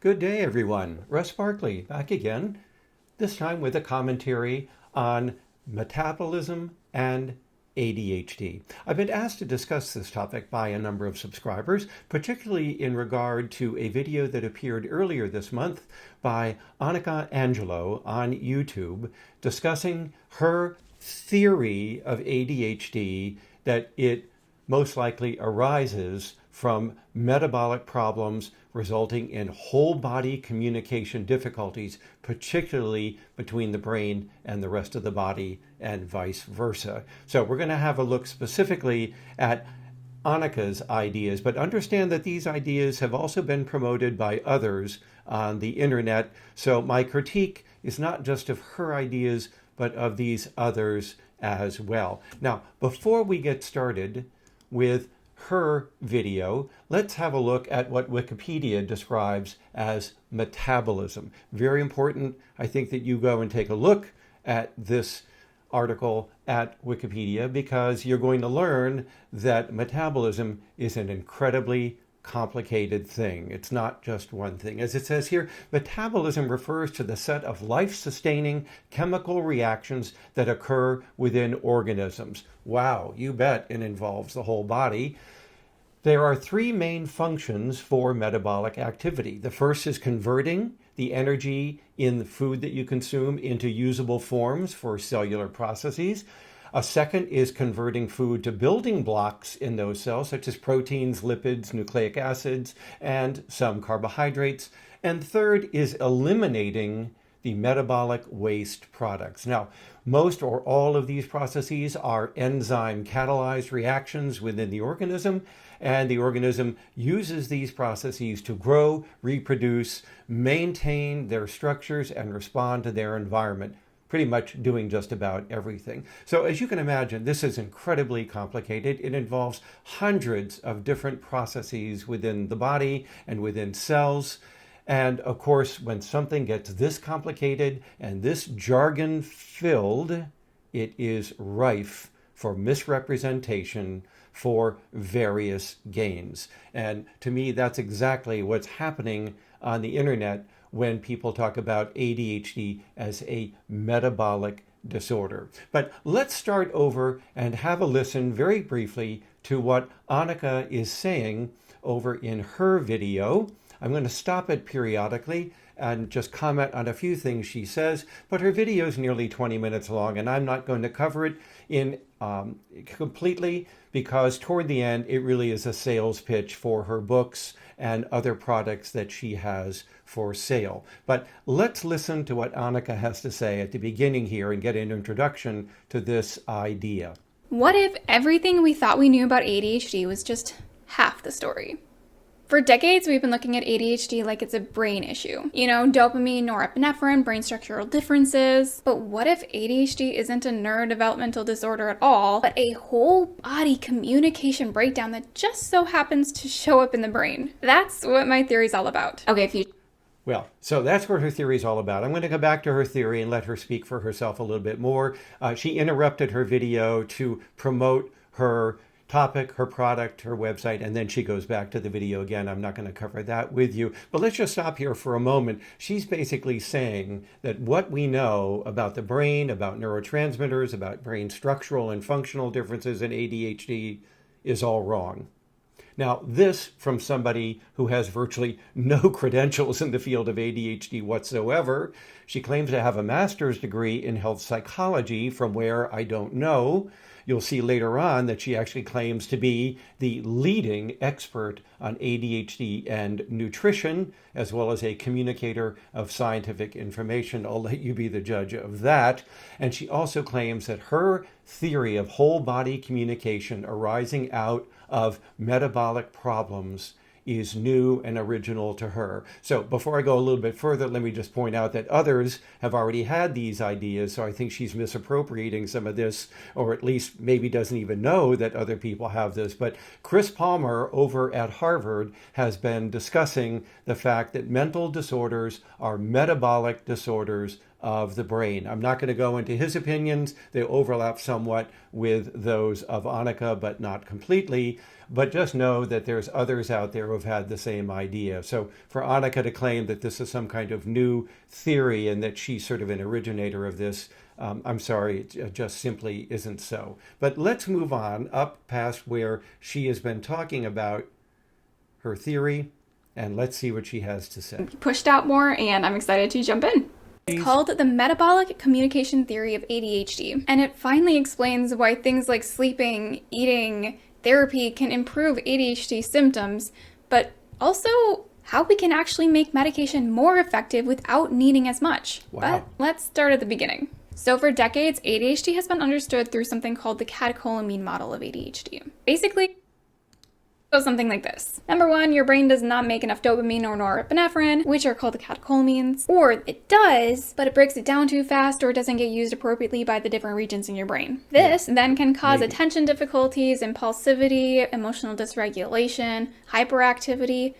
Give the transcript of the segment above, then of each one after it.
Good day, everyone. Russ Barkley back again, this time with a commentary on metabolism and ADHD. I've been asked to discuss this topic by a number of subscribers, particularly in regard to a video that appeared earlier this month by Annika Angelo on YouTube discussing her theory of ADHD, that it most likely arises from metabolic problems resulting in whole body communication difficulties, particularly between the brain and the rest of the body and vice versa. So we're going to have a look specifically at Annika's ideas, but understand that these ideas have also been promoted by others on the internet. So my critique is not just of her ideas, but of these others as well. Now, before we get started with her video, let's have a look at what Wikipedia describes as metabolism. Very important, I think, that you go and take a look at this article at Wikipedia, because you're going to learn that metabolism is an incredibly complicated thing. It's not just one thing. As it says here, metabolism refers to the set of life-sustaining chemical reactions that occur within organisms. Wow, you bet it involves the whole body. There are three main functions for metabolic activity. The first is converting the energy in the food that you consume into usable forms for cellular processes. A second is converting food to building blocks in those cells, such as proteins, lipids, nucleic acids, and some carbohydrates. And third is eliminating the metabolic waste products. Now, most or all of these processes are enzyme catalyzed reactions within the organism, and the organism uses these processes to grow, reproduce, maintain their structures, and respond to their environment, pretty much doing just about everything. So as you can imagine, this is incredibly complicated. It involves hundreds of different processes within the body and within cells. And of course, when something gets this complicated and this jargon filled, it is rife for misrepresentation for various gains. And to me, that's exactly what's happening on the internet when people talk about ADHD as a metabolic disorder. But let's start over and have a listen very briefly to what Annika is saying over in her video. I'm going to stop it periodically and just comment on a few things she says, but her video is nearly 20 minutes long, and I'm not going to cover it in completely, because toward the end, it really is a sales pitch for her books and other products that she has for sale. But let's listen to what Annika has to say at the beginning here and get an introduction to this idea. What if everything we thought we knew about ADHD was just half the story? For decades, we've been looking at ADHD like it's a brain issue. Dopamine, norepinephrine, brain structural differences. But what if ADHD isn't a neurodevelopmental disorder at all, but a whole body communication breakdown that just so happens to show up in the brain? That's what my theory's all about. Well, so that's what her theory is all about. I'm going to go back to her theory and let her speak for herself a little bit more. She interrupted her video to promote her topic, her product, her website, and then she goes back to the video again. I'm not going to cover that with you, but let's just stop here for a moment. She's basically saying that what we know about the brain, about neurotransmitters, about brain structural and functional differences in ADHD is all wrong. Now, this from somebody who has virtually no credentials in the field of ADHD whatsoever. She claims to have a master's degree in health psychology from where I don't know. You'll see later on that she actually claims to be the leading expert on ADHD and nutrition, as well as a communicator of scientific information. I'll let you be the judge of that. And she also claims that her theory of whole body communication arising out of metabolic problems is new and original to her. So before I go a little bit further, let me just point out that others have already had these ideas. So I think she's misappropriating some of this, or at least maybe doesn't even know that other people have this. But Chris Palmer over at Harvard has been discussing the fact that mental disorders are metabolic disorders of the brain. I'm not going to go into his opinions. They overlap somewhat with those of Annika, but not completely. But just know that there's others out there who've had the same idea. So for Annika to claim that this is some kind of new theory and that she's sort of an originator of this, I'm sorry, it just simply isn't so. But let's move on up past where she has been talking about her theory, and let's see what she has to say. Pushed out more, and I'm excited to jump in. It's called the Metabolic Communication Theory of ADHD, and it finally explains why things like sleeping, eating, therapy can improve ADHD symptoms, but also how we can actually make medication more effective without needing as much. Wow. But let's start at the beginning. So for decades, ADHD has been understood through something called the catecholamine model of ADHD. Basically, goes something like this. Number one, your brain does not make enough dopamine or norepinephrine, which are called the catecholamines. Or it does, but it breaks it down too fast or doesn't get used appropriately by the different regions in your brain. This then can cause attention difficulties, impulsivity, emotional dysregulation, hyperactivity,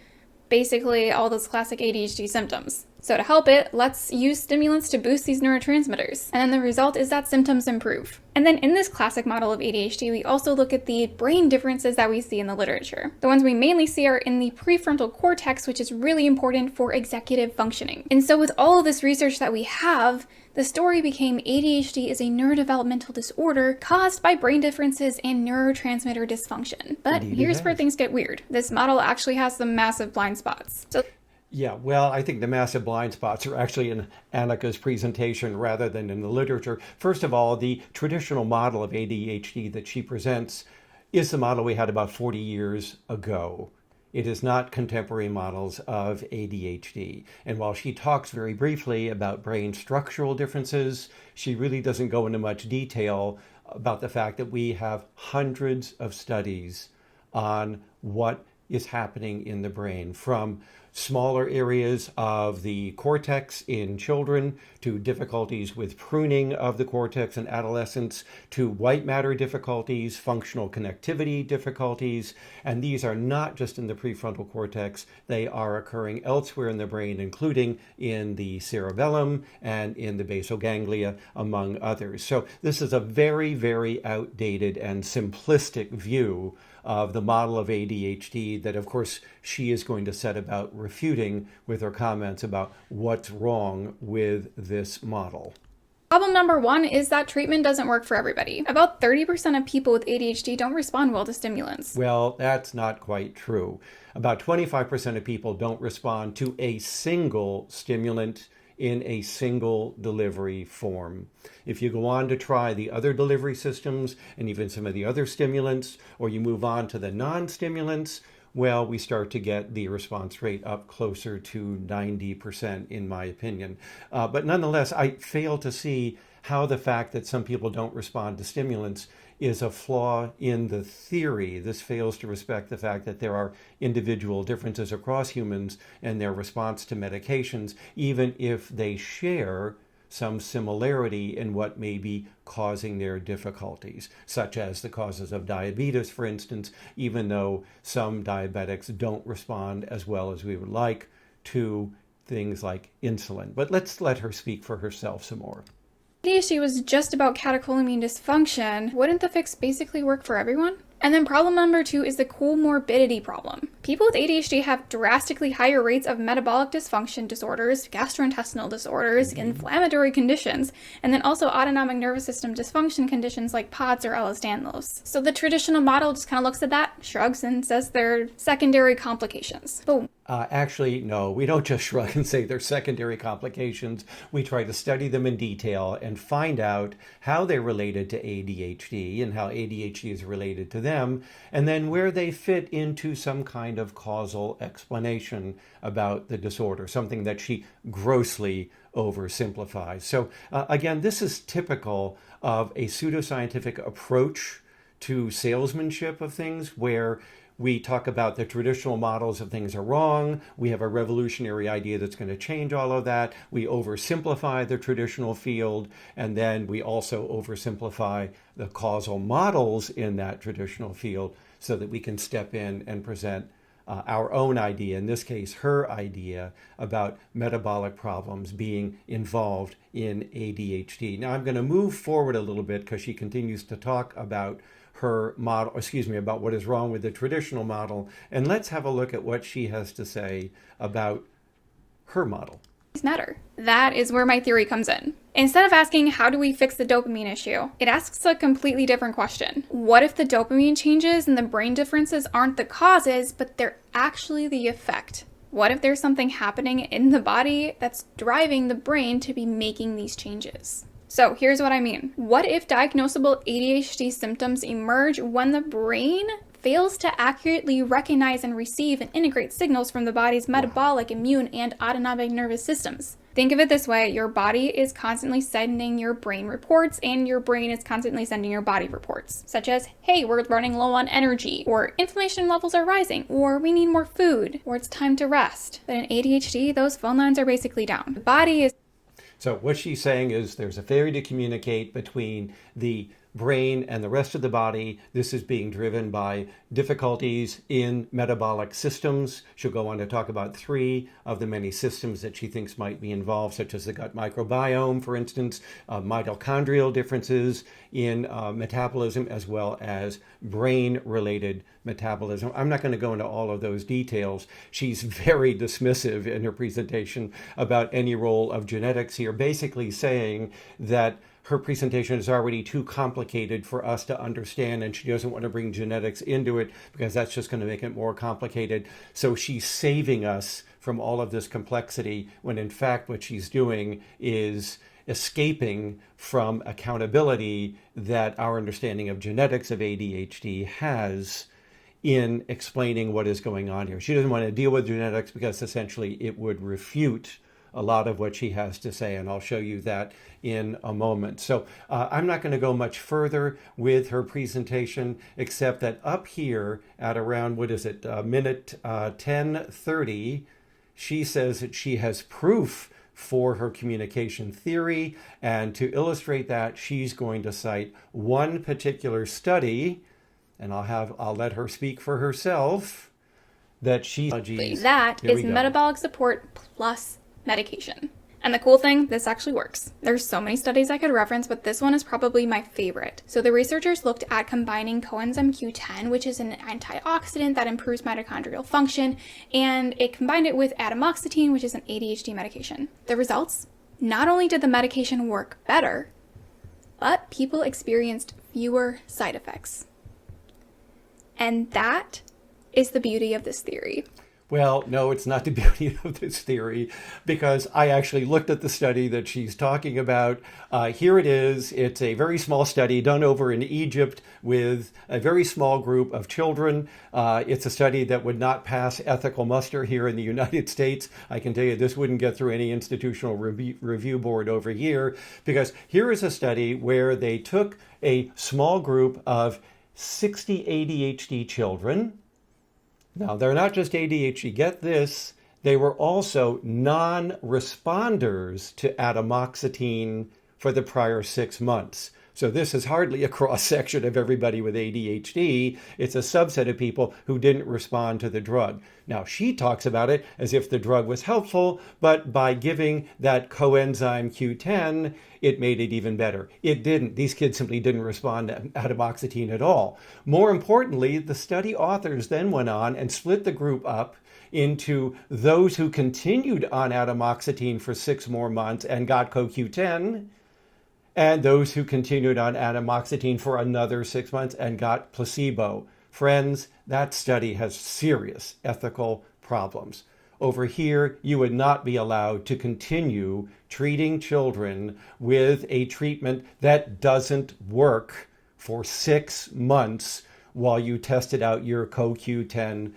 basically all those classic ADHD symptoms. So to help it, let's use stimulants to boost these neurotransmitters. And then the result is that symptoms improve. And then in this classic model of ADHD, we also look at the brain differences that we see in the literature. The ones we mainly see are in the prefrontal cortex, which is really important for executive functioning. And so with all of this research that we have, the story became ADHD is a neurodevelopmental disorder caused by brain differences and neurotransmitter dysfunction. But here's where things get weird. This model actually has some massive blind spots. Yeah, well, I think the massive blind spots are actually in Annika's presentation rather than in the literature. First of all, the traditional model of ADHD that she presents is the model we had about 40 years ago. It is not contemporary models of ADHD. And while she talks very briefly about brain structural differences, she really doesn't go into much detail about the fact that we have hundreds of studies on what is happening in the brain, from smaller areas of the cortex in children to difficulties with pruning of the cortex in adolescents to white matter difficulties, functional connectivity difficulties. And these are not just in the prefrontal cortex, they are occurring elsewhere in the brain, including in the cerebellum and in the basal ganglia, among others. So this is a very, very outdated and simplistic view of the model of ADHD that, of course, she is going to set about refuting with her comments about what's wrong with this model. Problem number one is that treatment doesn't work for everybody. About 30% of people with ADHD don't respond well to stimulants. Well, that's not quite true. About 25% of people don't respond to a single stimulant in a single delivery form. If you go on to try the other delivery systems and even some of the other stimulants, or you move on to the non-stimulants, well, we start to get the response rate up closer to 90%, in my opinion. But nonetheless, I fail to see how the fact that some people don't respond to stimulants is a flaw in the theory. This fails to respect the fact that there are individual differences across humans and their response to medications, even if they share some similarity in what may be causing their difficulties, such as the causes of diabetes, for instance, even though some diabetics don't respond as well as we would like to things like insulin. But let's let her speak for herself some more. ADHD was just about catecholamine dysfunction. Wouldn't the fix basically work for everyone? And then problem number two is the comorbidity problem. People with ADHD have drastically higher rates of metabolic dysfunction disorders, gastrointestinal disorders, inflammatory conditions, and then also autonomic nervous system dysfunction conditions like POTS or Ehlers-Danlos. So the traditional model just kind of looks at that, shrugs, and says they're secondary complications. Boom. Actually, no, we don't just shrug and say they're secondary complications. We try to study them in detail and find out how they're related to ADHD and how ADHD is related to them, and then where they fit into some kind of causal explanation about the disorder, something that she grossly oversimplifies. So again, this is typical of a pseudoscientific approach to salesmanship of things, where we talk about the traditional models of things are wrong. We have a revolutionary idea that's going to change all of that. We oversimplify the traditional field, and then we also oversimplify the causal models in that traditional field so that we can step in and present our own idea, in this case, her idea about metabolic problems being involved in ADHD. Now, I'm going to move forward a little bit because she continues to talk about her model, about what is wrong with the traditional model. And let's have a look at what she has to say about her model. Matter. That is where my theory comes in. Instead of asking, how do we fix the dopamine issue? It asks a completely different question. What if the dopamine changes and the brain differences aren't the causes, but they're actually the effect? What if there's something happening in the body that's driving the brain to be making these changes? So here's what I mean. What if diagnosable ADHD symptoms emerge when the brain fails to accurately recognize and receive and integrate signals from the body's metabolic, immune, and autonomic nervous systems? Think of it this way. Your body is constantly sending your brain reports, and your brain is constantly sending your body reports, such as, hey, we're running low on energy, or inflammation levels are rising, or we need more food, or it's time to rest. But in ADHD, those phone lines are basically down. The body is... So what she's saying is there's a failure to communicate between the brain and the rest of the body. This is being driven by difficulties in metabolic systems. She'll go on to talk about 3 of the many systems that she thinks might be involved, such as the gut microbiome, for instance, mitochondrial differences in metabolism, as well as brain-related metabolism. I'm not going to go into all of those details. She's very dismissive in her presentation about any role of genetics here, basically saying that her presentation is already too complicated for us to understand, and she doesn't want to bring genetics into it because that's just going to make it more complicated. So she's saving us from all of this complexity, when in fact what she's doing is escaping from accountability that our understanding of genetics of ADHD has in explaining what is going on here. She doesn't want to deal with genetics because essentially it would refute a lot of what she has to say, and I'll show you that in a moment. So I'm not going to go much further with her presentation, except that up here at around, minute 10:30, she says that she has proof for her communication theory, and to illustrate that, she's going to cite one particular study, and I'll let her speak for herself, that that is metabolic support plus medication. And the cool thing, this actually works. There's so many studies I could reference, but this one is probably my favorite. So the researchers looked at combining coenzyme Q10, which is an antioxidant that improves mitochondrial function, and it combined it with atomoxetine, which is an ADHD medication. The results? Not only did the medication work better, but people experienced fewer side effects. And that is the beauty of this theory. Well, no, it's not the beauty of this theory, because I actually looked at the study that she's talking about. Here it is. It's a very small study done over in Egypt with a very small group of children. It's a study that would not pass ethical muster here in the United States. I can tell you this wouldn't get through any institutional review board over here, because here is a study where they took a small group of 60 ADHD children. Now, they're not just ADHD. Get this. They were also non-responders to atomoxetine for the prior 6 months. So this is hardly a cross-section of everybody with ADHD. It's a subset of people who didn't respond to the drug. Now, she talks about it as if the drug was helpful, but by giving that coenzyme Q10, it made it even better. It didn't. These kids simply didn't respond to atomoxetine at all. More importantly, the study authors then went on and split the group up into those who continued on atomoxetine for 6 more months and got CoQ10, and those who continued on atomoxetine for another 6 months and got placebo. Friends, that study has serious ethical problems. Over here, you would not be allowed to continue treating children with a treatment that doesn't work for 6 months while you tested out your CoQ10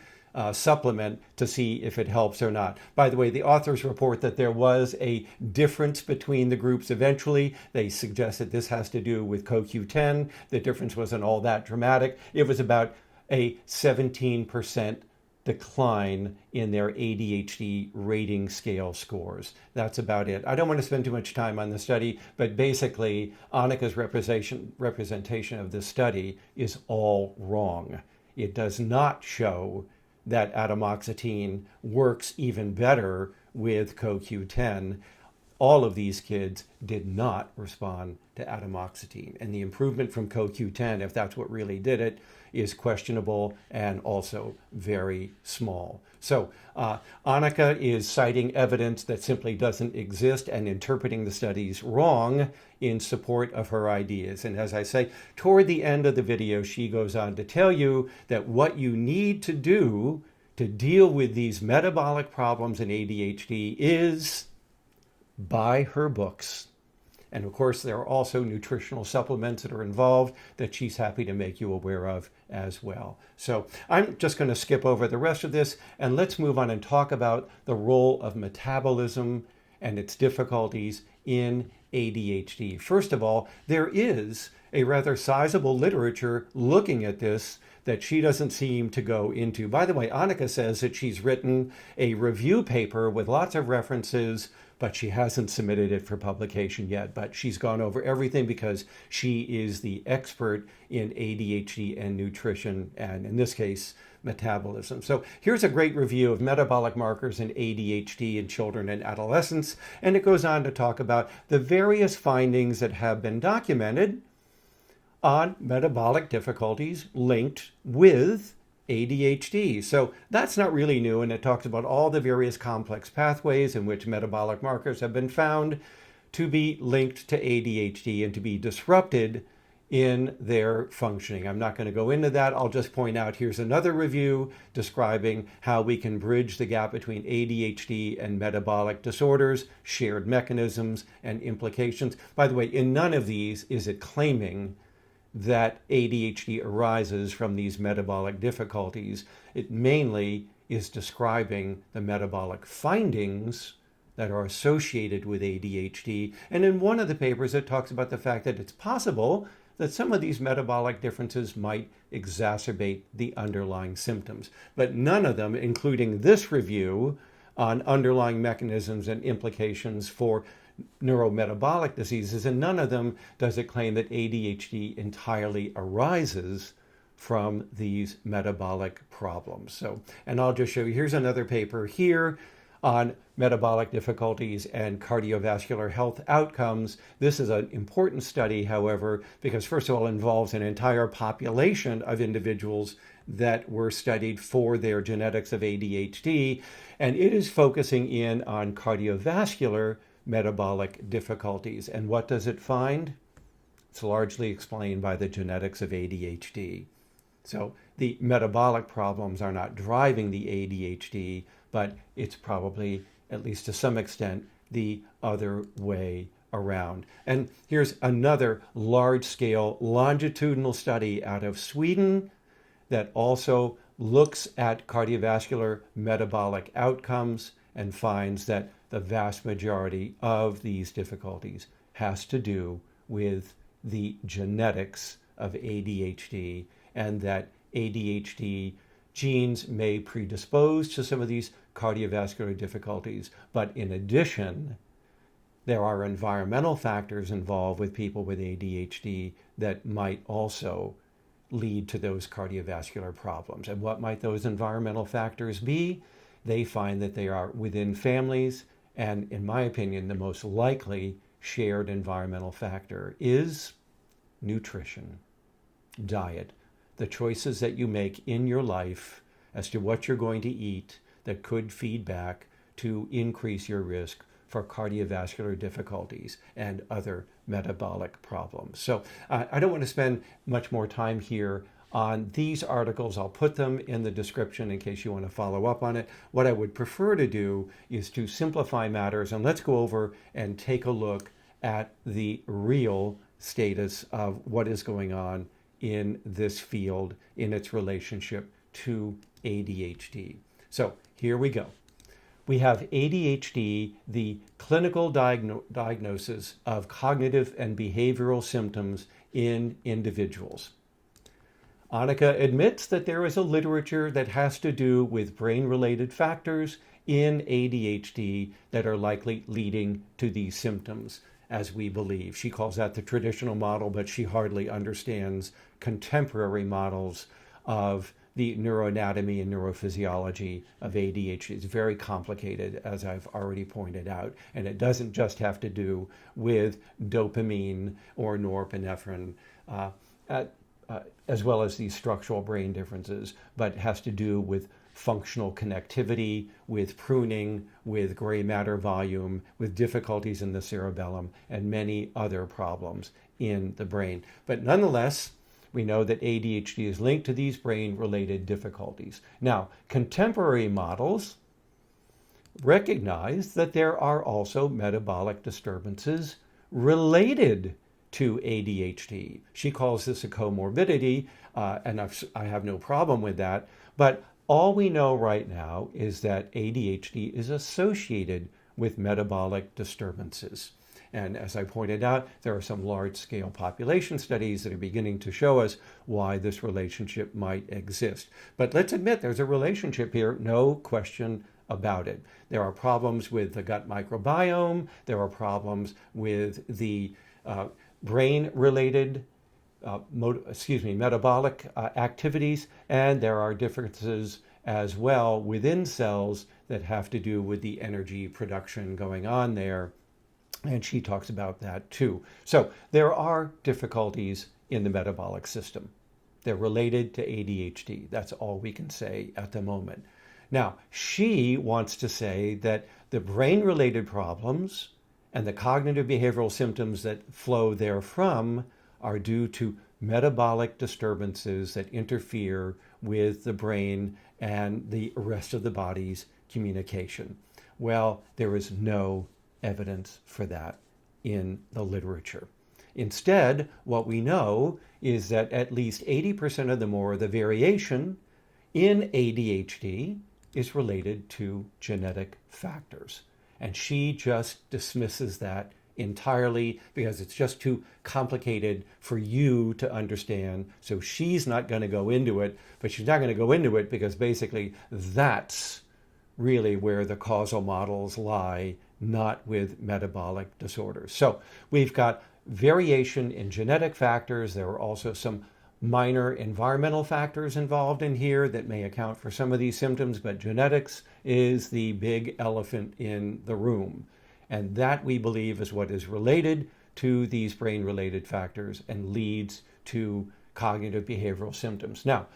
supplement to see if it helps or not. By the way, the authors report that there was a difference between the groups eventually. They suggest that this has to do with CoQ10. The difference wasn't all that dramatic. It was about a 17% decline in their ADHD rating scale scores. That's about it. I don't want to spend too much time on the study, but basically, Annika's representation of this study is all wrong. It does not show that atomoxetine works even better with CoQ10. All of these kids did not respond to atomoxetine. And the improvement from CoQ10, if that's what really did it, is questionable and also very small. So Annika is citing evidence that simply doesn't exist and interpreting the studies wrong in support of her ideas. And as I say, toward the end of the video, she goes on to tell you that what you need to do to deal with these metabolic problems in ADHD is buy her books. And of course, there are also nutritional supplements that are involved that she's happy to make you aware of as well. So I'm just going to skip over the rest of this and let's move on and talk about the role of metabolism and its difficulties in ADHD. First of all, there is a rather sizable literature looking at this that she doesn't seem to go into. By the way, Annika says that she's written a review paper with lots of references, but she hasn't submitted it for publication yet. But she's gone over everything because she is the expert in ADHD and nutrition, and in this case, metabolism. So here's a great review of metabolic markers in ADHD in children and adolescents, and it goes on to talk about the various findings that have been documented on metabolic difficulties linked with ADHD. So that's not really new, and it talks about all the various complex pathways in which metabolic markers have been found to be linked to ADHD and to be disrupted in their functioning. I'm not going to go into that. I'll just point out here's another review describing how we can bridge the gap between ADHD and metabolic disorders, shared mechanisms, and implications. By the way, in none of these is it claiming that ADHD arises from these metabolic difficulties. It mainly is describing the metabolic findings that are associated with ADHD. And in one of the papers, it talks about the fact that it's possible that some of these metabolic differences might exacerbate the underlying symptoms. But none of them, including this review on underlying mechanisms and implications for neurometabolic diseases, and none of them does it claim that ADHD entirely arises from these metabolic problems. So, and I'll just show you, here's another paper here on metabolic difficulties and cardiovascular health outcomes. This is an important study, however, because first of all, it involves an entire population of individuals that were studied for their genetics of ADHD, and it is focusing in on cardiovascular metabolic difficulties. And what does it find? It's largely explained by the genetics of ADHD. So the metabolic problems are not driving the ADHD, but it's probably, at least to some extent, the other way around. And here's another large-scale longitudinal study out of Sweden that also looks at cardiovascular metabolic outcomes and finds that the vast majority of these difficulties has to do with the genetics of ADHD, and that ADHD genes may predispose to some of these cardiovascular difficulties. But in addition, there are environmental factors involved with people with ADHD that might also lead to those cardiovascular problems. And what might those environmental factors be? They find that they are within families, and in my opinion, the most likely shared environmental factor is nutrition, diet, the choices that you make in your life as to what you're going to eat that could feed back to increase your risk for cardiovascular difficulties and other metabolic problems. So I don't want to spend much more time here on these articles. I'll put them in the description in case you want to follow up on it. What I would prefer to do is to simplify matters, and let's go over and take a look at the real status of what is going on in this field in its relationship to ADHD. So here we go. We have ADHD, the clinical diagnosis of cognitive and behavioral symptoms in individuals. Annika admits that there is a literature that has to do with brain-related factors in ADHD that are likely leading to these symptoms, as we believe. She calls that the traditional model, but she hardly understands contemporary models of the neuroanatomy and neurophysiology of ADHD. It's very complicated, as I've already pointed out, and it doesn't just have to do with dopamine or norepinephrine, as well as these structural brain differences, but has to do with functional connectivity, with pruning, with gray matter volume, with difficulties in the cerebellum, and many other problems in the brain. But nonetheless, we know that ADHD is linked to these brain-related difficulties. Now, contemporary models recognize that there are also metabolic disturbances related to ADHD. She calls this a comorbidity, and I have no problem with that. But all we know right now is that ADHD is associated with metabolic disturbances. And as I pointed out, there are some large-scale population studies that are beginning to show us why this relationship might exist. But let's admit there's a relationship here, no question about it. There are problems with the gut microbiome. There are problems with the brain-related metabolic activities, and there are differences as well within cells that have to do with the energy production going on there. And she talks about that too. So there are difficulties in the metabolic system. They're related to ADHD. That's all we can say at the moment. Now, she wants to say that the brain-related problems and the cognitive behavioral symptoms that flow therefrom are due to metabolic disturbances that interfere with the brain and the rest of the body's communication. Well, there is no evidence for that in the literature. Instead, what we know is that at least 80% of the variation in ADHD is related to genetic factors. And she just dismisses that entirely because it's just too complicated for you to understand. So she's not going to go into it, but she's not going to go into it because basically that's really where the causal models lie, not with metabolic disorders. So we've got variation in genetic factors. There are also some minor environmental factors involved in here that may account for some of these symptoms, but genetics is the big elephant in the room. And that, we believe, is what is related to these brain-related factors and leads to cognitive behavioral symptoms. Now,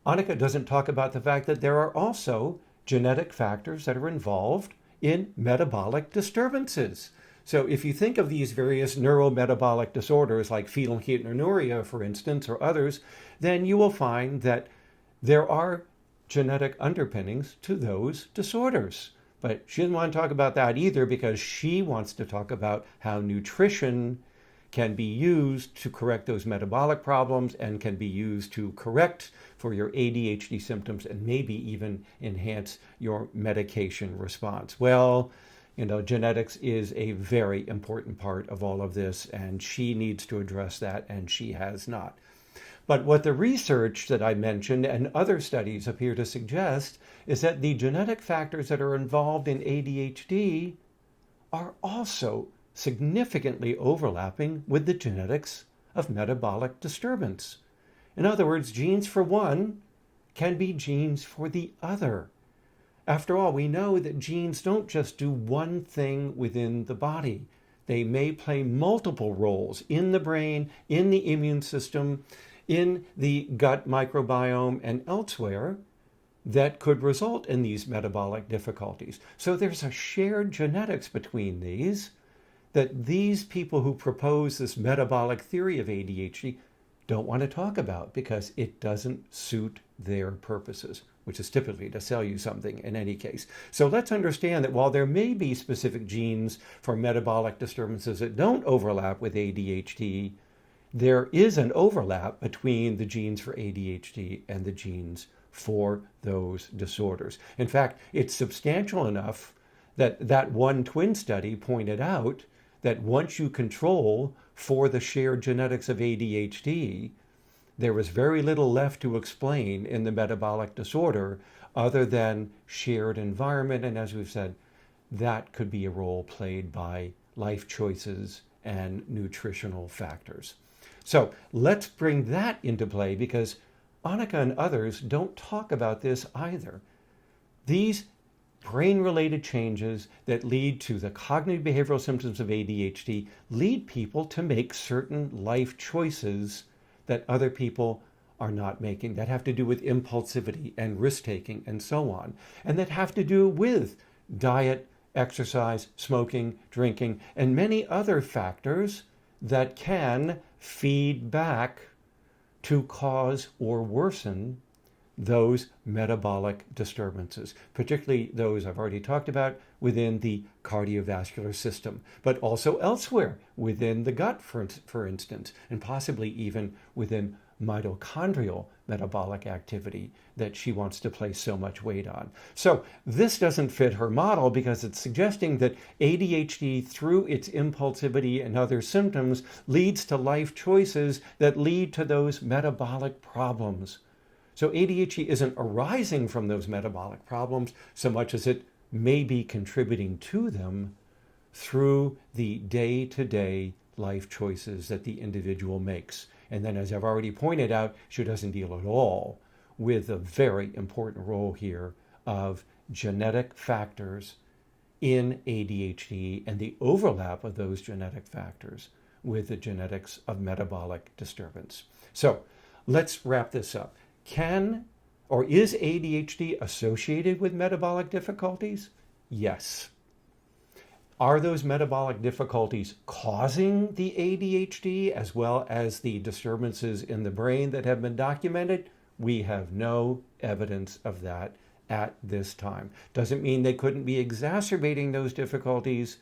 Annika doesn't talk about the fact that there are also genetic factors that are involved in metabolic disturbances. So if you think of these various neurometabolic disorders like phenylketonuria, for instance, or others, then you will find that there are genetic underpinnings to those disorders. But she doesn't want to talk about that either because she wants to talk about how nutrition can be used to correct those metabolic problems and can be used to correct for your ADHD symptoms and maybe even enhance your medication response. Well, genetics is a very important part of all of this, and she needs to address that, and she has not. But what the research that I mentioned and other studies appear to suggest is that the genetic factors that are involved in ADHD are also significantly overlapping with the genetics of metabolic disturbance. In other words, genes for one can be genes for the other. After all, we know that genes don't just do one thing within the body. They may play multiple roles in the brain, in the immune system, in the gut microbiome, and elsewhere that could result in these metabolic difficulties. So there's a shared genetics between these that these people who propose this metabolic theory of ADHD don't want to talk about because it doesn't suit their purposes, which is typically to sell you something in any case. So let's understand that while there may be specific genes for metabolic disturbances that don't overlap with ADHD, there is an overlap between the genes for ADHD and the genes for those disorders. In fact, it's substantial enough that that one twin study pointed out that once you control for the shared genetics of ADHD, there was very little left to explain in the metabolic disorder other than shared environment. And as we've said, that could be a role played by life choices and nutritional factors. So let's bring that into play because Annika and others don't talk about this either. These brain-related changes that lead to the cognitive behavioral symptoms of ADHD lead people to make certain life choices that other people are not making, that have to do with impulsivity and risk-taking and so on, and that have to do with diet, exercise, smoking, drinking, and many other factors that can feed back to cause or worsen those metabolic disturbances, particularly those I've already talked about within the cardiovascular system, but also elsewhere within the gut, for instance, and possibly even within mitochondrial metabolic activity that she wants to place so much weight on. So this doesn't fit her model because it's suggesting that ADHD, through its impulsivity and other symptoms, leads to life choices that lead to those metabolic problems. So ADHD isn't arising from those metabolic problems so much as it may be contributing to them through the day-to-day life choices that the individual makes. And then, as I've already pointed out, she doesn't deal at all with the very important role here of genetic factors in ADHD and the overlap of those genetic factors with the genetics of metabolic disturbance. So let's wrap this up. Is ADHD associated with metabolic difficulties? Yes. Are those metabolic difficulties causing the ADHD as well as the disturbances in the brain that have been documented? We have no evidence of that at this time. Doesn't mean they couldn't be exacerbating those difficulties,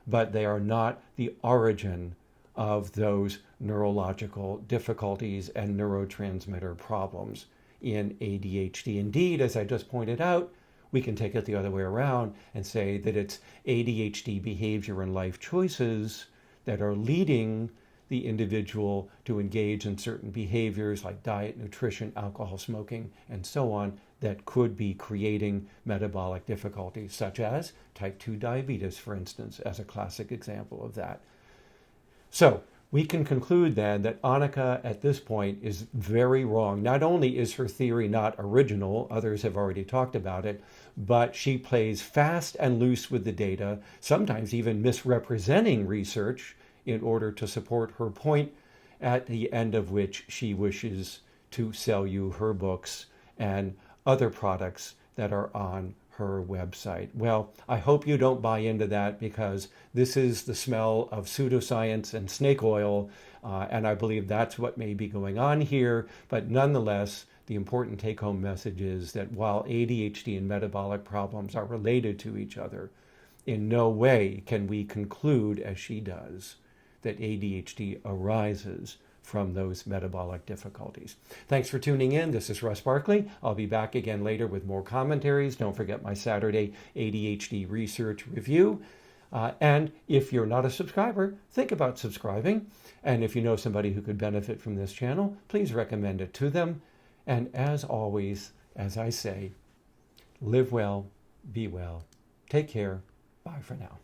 but they are not the origin of those neurological difficulties and neurotransmitter problems in ADHD. Indeed, as I just pointed out, we can take it the other way around and say that it's ADHD behavior and life choices that are leading the individual to engage in certain behaviors like diet, nutrition, alcohol, smoking, and so on that could be creating metabolic difficulties, such as type 2 diabetes, for instance, as a classic example of that. So we can conclude then that Annika at this point is very wrong. Not only is her theory not original, others have already talked about it, but she plays fast and loose with the data, sometimes even misrepresenting research in order to support her point, at the end of which she wishes to sell you her books and other products that are on her website. Well, I hope you don't buy into that because this is the smell of pseudoscience and snake oil, and I believe that's what may be going on here. But nonetheless, the important take-home message is that while ADHD and metabolic problems are related to each other, in no way can we conclude, as she does, that ADHD arises from those metabolic difficulties. Thanks for tuning in. This is Russ Barkley. I'll be back again later with more commentaries. Don't forget my Saturday ADHD research review. And if you're not a subscriber, think about subscribing. And if you know somebody who could benefit from this channel, please recommend it to them. And as always, as I say, live well, be well. Take care. Bye for now.